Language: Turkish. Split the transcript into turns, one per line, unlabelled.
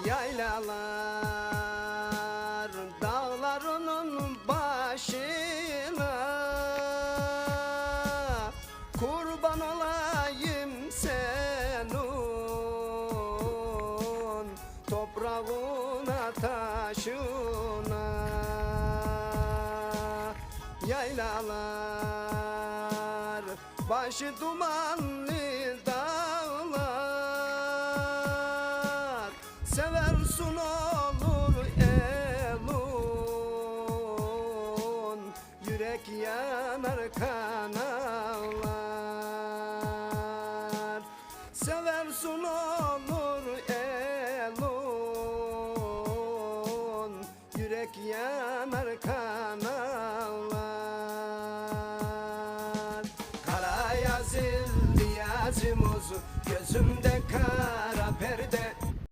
Yaylalar dağlarının başına, kurban olayım senin toprağına taşına. Yaylalar başı dumanlı dağlar, seversin